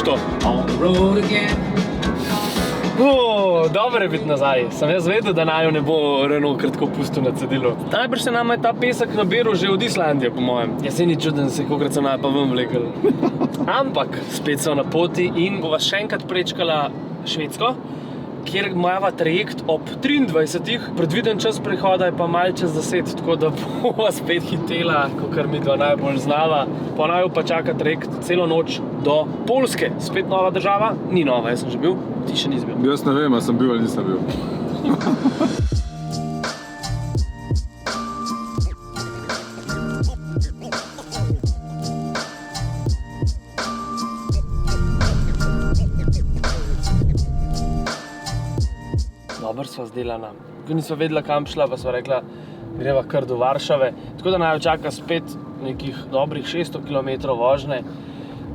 pusto. On the road again. Dobro je biti nazaj. Sem jaz vedel, da naju ne bo Renault kratko pustil na cedilu. Najbrž se nama je ta pesek nabiral že od Islandije, po mojem. Jaz se ni čuden, se kolikrat sem naj pa ven vlekel. Ampak spet so na poti in bova še enkrat prečkala Švedsko, kjer imava trajekt ob 23. Predviden čas prihoda je pa malo čez 10, tako da bova spet hitela, kakor mi dva najbolj znala. Po naju pa čaka trajekt celo noč do Poljske. Spet nova država, ni nova, jaz sem že bil, ti še nisi bil. Jaz ne vem, a sem bil ali nisem bil. Dobro sva zdelana. Ko nisva vedela, kam šla, pa sva rekla, greva kar do Varšave. Tako da naju čaka spet nekih dobrih 600 km vožnje.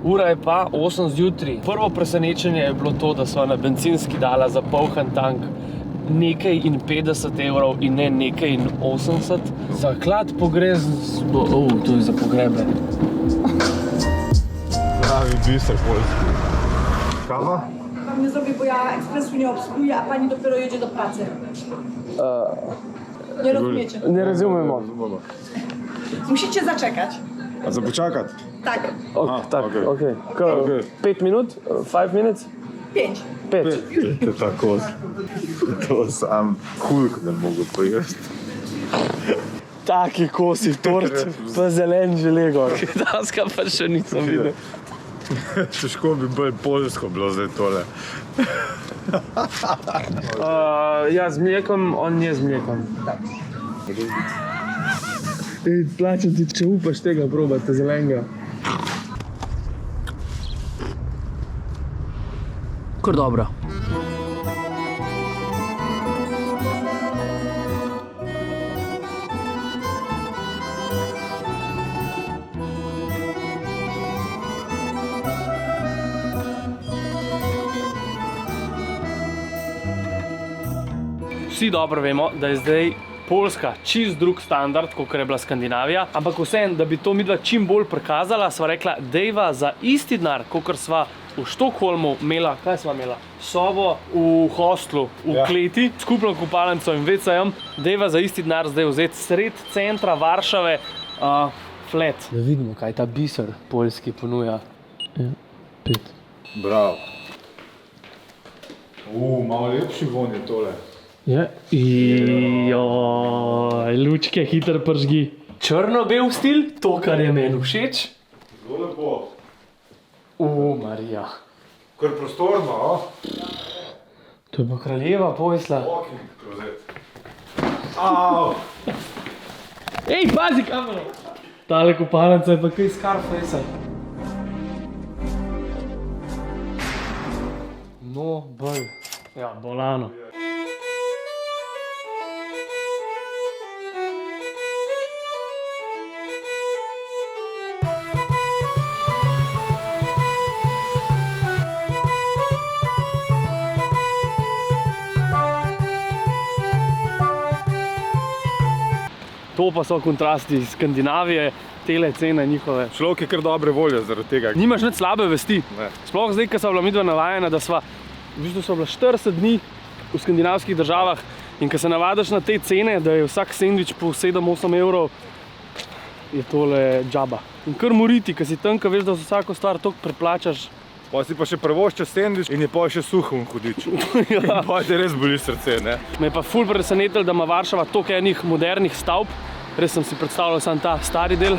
Ura je pa 8 zjutraj. Prvo presenečenje je bilo to, da sva na bencinski dala za polhan tank nekaj in 50 evrov in ne nekaj in 80. Zaklad pogrez... to je za pogrebe. Pravi biser Poljski. Kawa? Pan nie zrobi, bo ja ekspresu nie obsługuję, a pani dopiero jedzie do pracy. Nie rozumiecie? Ne razumemo. Musicie zaczekać. A za počakat? Tak, Tak, okej. okej. 5 minut? 5 minut? 5. 5. To je tako. To sam Hulk ne mogu pojesti. Taki kosi tort, pa zelen želego. Kitajska pa še nisem videl. Težko bi bolj poljsko bilo zdaj tole. Ja, z mlekom, on je z mlekom. Ej, plačam ti, če upaš tega probati, zelenega. Kar dobro. Vsi dobro vemo, da je zdaj Poljska čist drug standard, kot je bila Skandinavija, ampak vseeno, da bi to midva čim bolj prikazala, sva rekla, dejva za isti denar, kot sva v Štokholmu imela, kaj sva imela? Sobo v hostlu, v kleti, skupno kopalnico in WC-jem, dejva za isti denar zdaj vzeti sred centra Varšave flat. Da vidimo, kaj ta biser poljski ponuja. 5. Bravo. Malo lepši von je tole. Ja, lučke hitro pržgi. Črno-bel stil, to, kar je meni všeč. Zelo lepo. Marija. Kar prostorno, To je pa kraljeva posla. Au! Ej, pazi kamero! Tale kopalnica je pa kaj Scarface-a. No, bolj. Ja, bolano. To pa so kontrasti iz Skandinavije, tele cene njihove. Človek je kar dobre volje zaradi tega. Nimaš nič slabe vesti. Ne. Sploh zdaj, ko sva bila midva navajena, da sva v bistvu sva bila 40 dni v skandinavskih državah in ko se navadaš na te cene, da je vsak sendvič po 7-8 evrov, je tole džaba. In kar moriti, ko si tam, ko veš, da za vsako stvar toliko preplačaš. Pa si pa še prvošča sendvič in je pa še suhom hudič. In pa te res boli srce, ne? Me je pa ful presenetil, da ima Varšava toliko enih modernih stavb. Res sem si predstavljal samo ta stari del.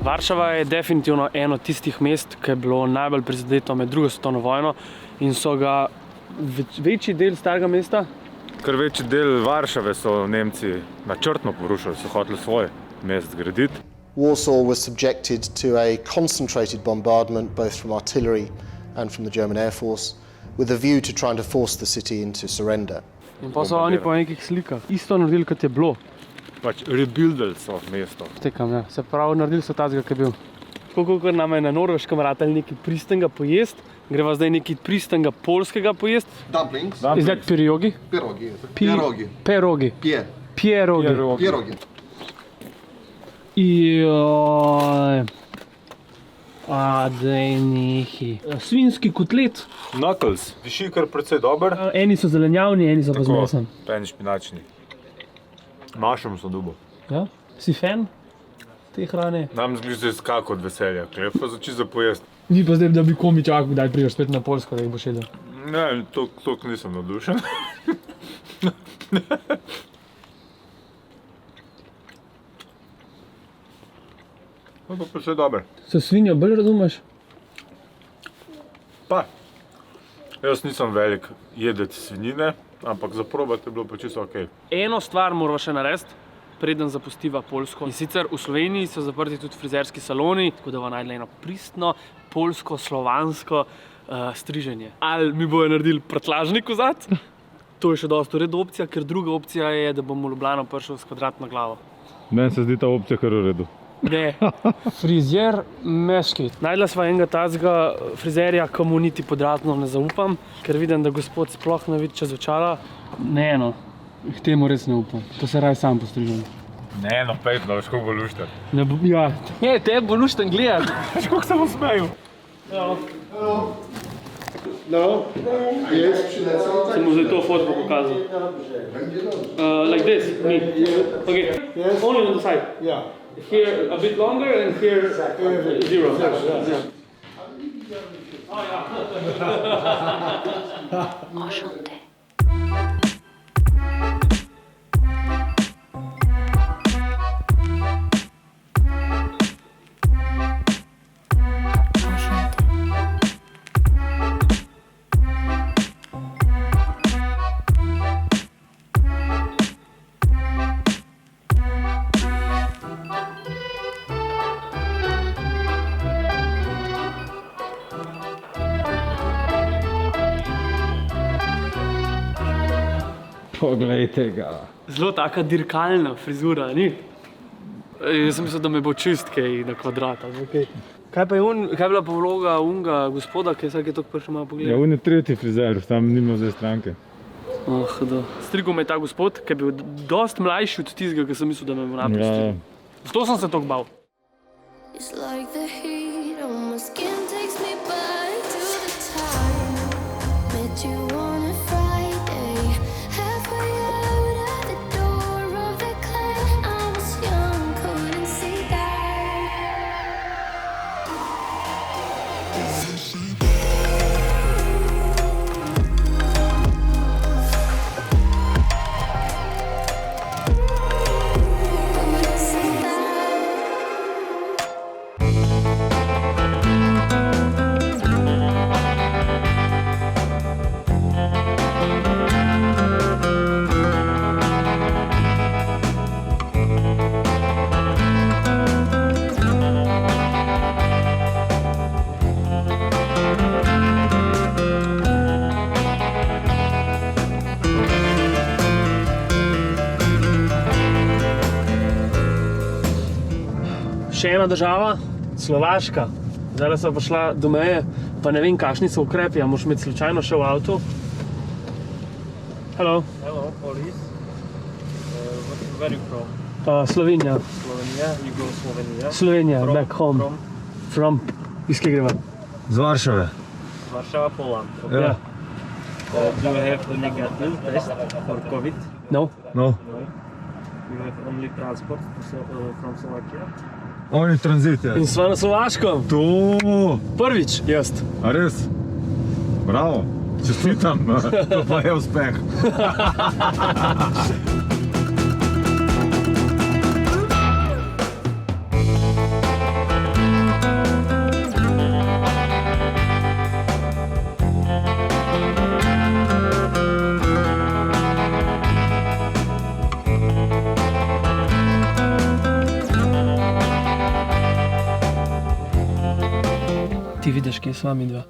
Varšava je definitivno eno tistih mest, ki je bilo najbolj prizadeto med drugo svetovno vojno in so ga večji del starega mesta. Kar večji del Varšave so Nemci načrtno porušili, so hoteli svoj mest zgraditi. Warsaw was subjected to a concentrated bombardment both from artillery and from the German Air Force with a view to trying to force the city into surrender. In pa so oni po nekih slikah isto naredili, kot je bilo. Pač rebuildali so mesto. Tekam, ja. Se pravi, naredili so tazga, ki je bil. Tako kot nam je na Norveškem ratali nekaj pristnega pojest, greva zdaj nekaj pristnega polskega pojest. Dumplings. Is that pierogi? Pierogi. Pierogi. Pierogi. Pierogi. Joj. Daj nehi. Svinjski kotlet. Knuckles. Diši kar precej dober. Eni so zelenjavni, eni so pa z mesom. Pa eni špinačni. Mašem so dubo. Ja? Si fan te hrane? Nam zbi se skako od veselja, klep pa zači za pojest. Ni pa zdaj, da bi komi čakal, kdaj priješ spet na Poljsko, da jih boš jedel. Ne, toliko nisem navdušen. No, pa vse dober. Se svinjo bolj razumeš? Pa, jaz nisem velik jedec svinjine, ampak za probati je bilo pa čisto okej. Eno stvar moramo še narediti, preden zapustiva Poljsko. In sicer v Sloveniji so zaprti tudi frizerski saloni, tako da bomo najdli eno pristno, poljsko-slovansko striženje. Ali mi bojo naredili prtljažni kozat? To je še dosti v redu opcija, ker druga opcija je, da bom v Ljubljano prišel s kvadratno glavo. Meni se zdi ta opcija kar v redu. Ne, frizer Meški. Najdla sva enega tazga frizerja, ki mu niti podratno ne zaupam, ker vidim, da gospod sploh ne vidi čez očala. Ne, no, k temu res ne upam. To se raj sam postrižem. Ne, no, pejt, da veš, kako bo lušten. Ja, te bo lušten gledati. Veš, kako se bo smejil. No. Yes. Sem mu zdaj to fotko pokazal. Like this, me. Okay, only on the side. Yeah. Here a bit longer and here zero. Enchanté. Poglejte ga. Zelo taka dirkalna frizura, ni? Jaz sem mislil, da me bo čist kaj na kvadrat. Okay. Kaj pa je kaj je bila pa vloga unga gospoda, ki je vsake toliko prišel malo pogledati? Ja, on je tretji frizer, tam nima zdaj stranke. Strigel me je ta gospod, ki je bil dost mlajši od tistega, ki sem mislil, da me bo napustil. Zato sem se toliko bal. It's like the heat on my skin takes me back to the time met you on a Friday, halfway out at the door of the club. I was young, couldn't see that. Couldn't see that. Še ena država, Slovaška. Zdaj sem prišla do meje, pa ne vem, kakšni so ukrepi, a moraš imeti slučajno še v avtu. Hello. Hello, police. Where are you from? Slovenija. Slovenia? You go Slovenia? Slovenija, back home. From? Iz kje greva? Z Varšave. Warsaw, Poland. Okay. Ja. Do you have the negative test for COVID? No. No, No. You have only transport from Slovakia? on je tranzit, je. In sva na Slovaškem. To, Prvič, jaz. a res? Bravo, čestitam, to pa je uspeh. Ti vidiš, kje sva mi dva.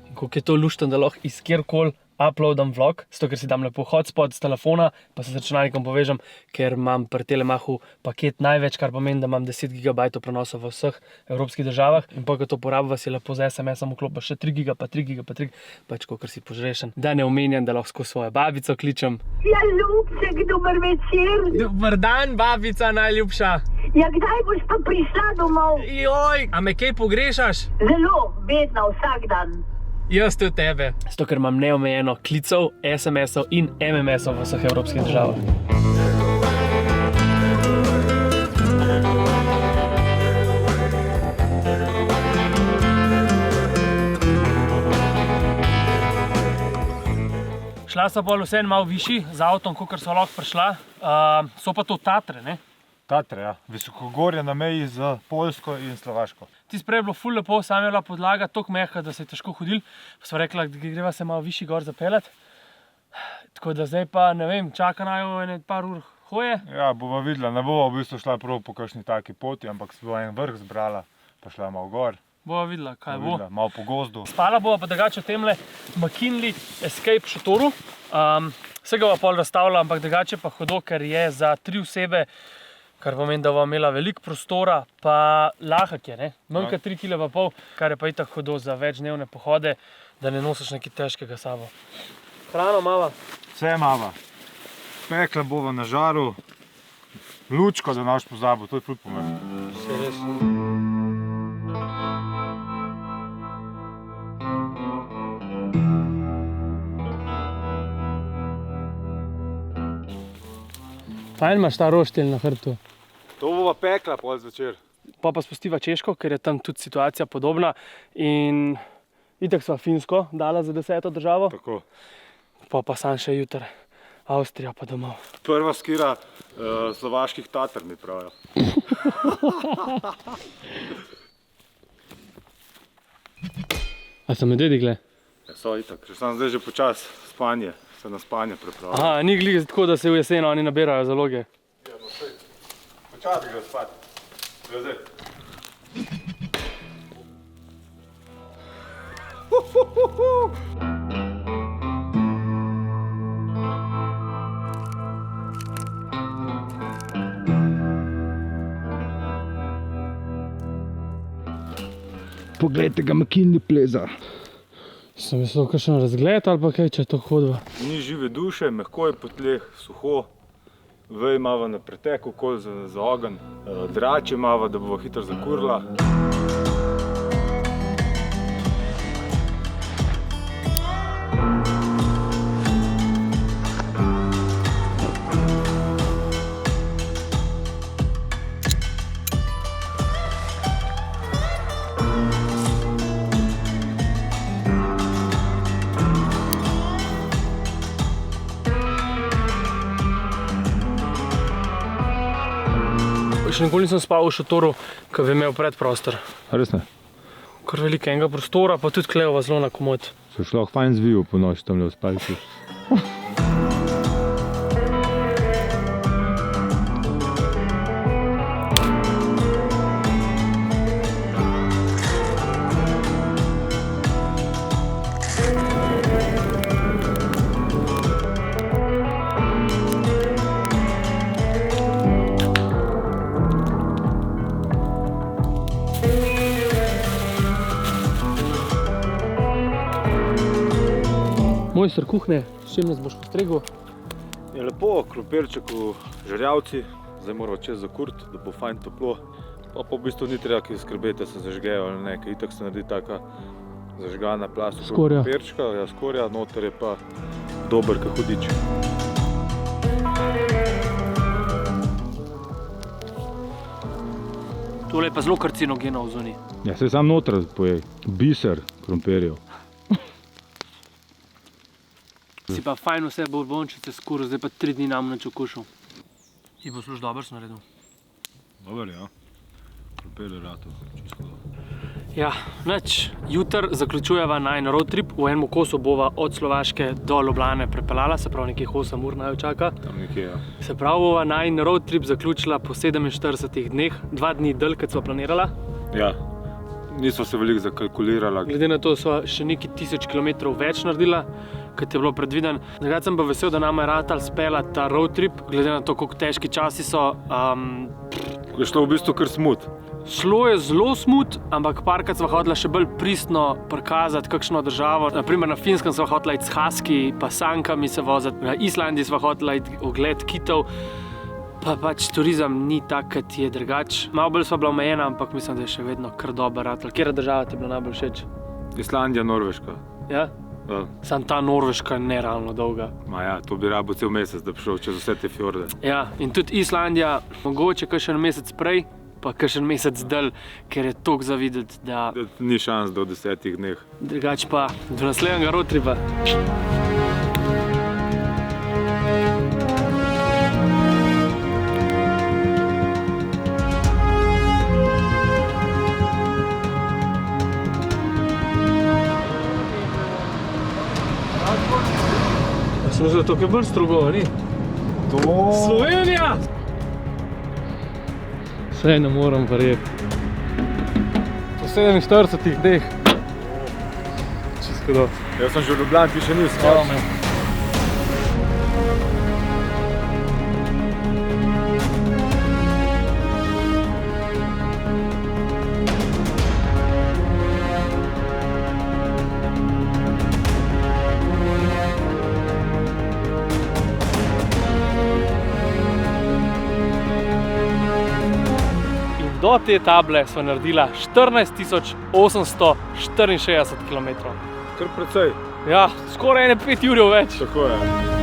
In koliko je to luštno, da lahko iz kjerkoli uploadam vlog, zato ker si dam lepo hotspot z telefona, pa se z računalnikom povežem, ker imam pri Telemachu paket največ, kar pomeni, da imam 10 GB prenosa v vseh evropskih državah in pa, ko to porabiva, si lepo z SMS-om vklopa še 3 GB, pa 3 GB, pa 3 GB, pač kakor si požrešen. Da ne omenjam, da lahko svojo babico kličem. Ja, ljubček, dober večer. Dober dan, babica najljubša. Ja, kdaj boš pa prišla domov? Joj, a me kaj pogrešaš? Zelo, vedno, vsak dan. Jaz tudi tebe. Zato, ker imam neomejeno klicev, SMS-ov in MMS-ov v vseh evropskih državah. Šla so bolj vseeno malo višji z avtom, kakor so lahko prišla. So pa to Tatre, ne? Tatre, ja. Visokogorje na meji z Poljsko in Slovaško. Tisto prej je bilo ful lepo, sam je bila podlaga toliko mehka, da se je težko hodil. Pa sva rekla, da greva se malo višji gor zapeljati. Tako da zdaj pa, ne vem, čaka naju ene par ur hoje. Ja, bova videla, ne bova v bistvu šla prav po kakšni taki poti, ampak se bo en vrh zbrala, pa šla malo gor. Bova videla, kaj bo. Malo po gozdu. Spala bova pa drugače v temle McKinley Escape šotoru. Se ga bova pol razstavila, ampak drugače pa hudo, ker je za 3 osebe, kar pomeni, da bova imela veliko prostora, pa lahek je, ne? Manj kot 3,5 kg, kar je pa itak hudo za večdnevne pohode, da ne nosiš nekaj težkega s sabo. Hrano mava. Vse mava. Pekla bova na žaru. Lučko, da naš pozabil, to je ful pomembno. Se res. Fajn imaš ta roštelj na hrbtu. To bova pekla pol zvečer. Pa spustiva Češko, ker je tam tudi situacija podobna. In itak sva Finsko dala za 10. državo. Tako. Pa sam še jutri Avstrija pa domov. Prva skira slovaških Tatar mi pravijo. A so me dedigle? Ja, so itak, še sam zdaj že počas spanje, se na spanje pripravlja. Aha, ni glih tako, da se v jeseno oni nabirajo zaloge. Ja, no sej. Počas gre spat. Zdaj. Poglejte ga, McKinley pleza. Sem mislil, kakšen razgled ali pa kaj, če to hodva. Ni žive duše, mehko je po tleh, suho. Vej imava na pretek, okol za ogenj. Drače imava, da bova hitro zakurila. Še nikoli nisem spal v šotoru, ko bi imel predprostor. Res ne? Kar velikega prostora, pa tudi klejova zelo na komod. Se šlo fajn zvil po noč tamle v spalki. Mojster kuhne, s čim nas boš postregel? Je lepo, krompirček v žerjavci, zdaj moramo čez zakuriti, da bo fajn toplo. Pa v bistvu ni treba kaj skrbeti, da se zažgejo ali ne, ker itak se naredi taka zažgana plast krompirčka, ja, skorja, noter je pa dober kot hudič. Tole je pa zelo karcinogeno v zoni. Ja, se sam noter pojej, biser krompirjev. Si pa fajn vse borbončice skuril, zdaj pa 3 dni nam nič okušal. Ti bo služ dober si naredil? Dober, ja. Krompir je ratov, čisto dobro. Ja, nič. Jutr zaključujeva najin road trip. V enem kosu bova od Slovaške do Ljubljane prepeljala, se pravi nekih 8 ur naju čaka. Tam nekje, ja. Se pravi bova najin road trip zaključila po 47 dneh, 2 dni dlj, kot sva planirala. Ja, nismo se veliko zakalkulirala. Glede na to sva še nekaj 1000 km več naredila. kot je bilo predviden. Drugače sem pa vesel, da nam je ratal speljati ta road trip, glede na to, koliko težki časi so. Je šlo v bistvu kar smut. Šlo je zelo smut, ampak parkrat sva hotela še bolj pristno prikazati kakšno državo. Naprimer na Finskem sva hotela iti s husky, pa sankami se voziti, na Islandiji sva hotela iti ogled kitov. Pa pač turizem ni tak, kot je drugač. Malo bolj sva bila omejena, ampak mislim, da je še vedno kar dober ratal. Katera država ti je bila najbolj všeč? Islandija, Norveška. Ja? Ja. Samo ta Norveška je nerealno dolga. Ma ja, to bi rabo cel mesec, da bi šel čez vse te fjorde. Ja, in tudi Islandija, mogoče kakšen mesec prej, pa kakšen mesec dalj, ker je toliko za videti, da Ni šans do 10 dneh. drugače pa do naslednjega road tripa. Smo že tukaj bolj strogo, ni? Slovenija! Saj ne moram verjeti. Po 47 dneh. Čisto dosti. Jaz sem že v Ljubljani, ti še nisem. Do te table sva naredila 14.864 km. Kar precej. Ja, skoraj 5 ur več. Tako je.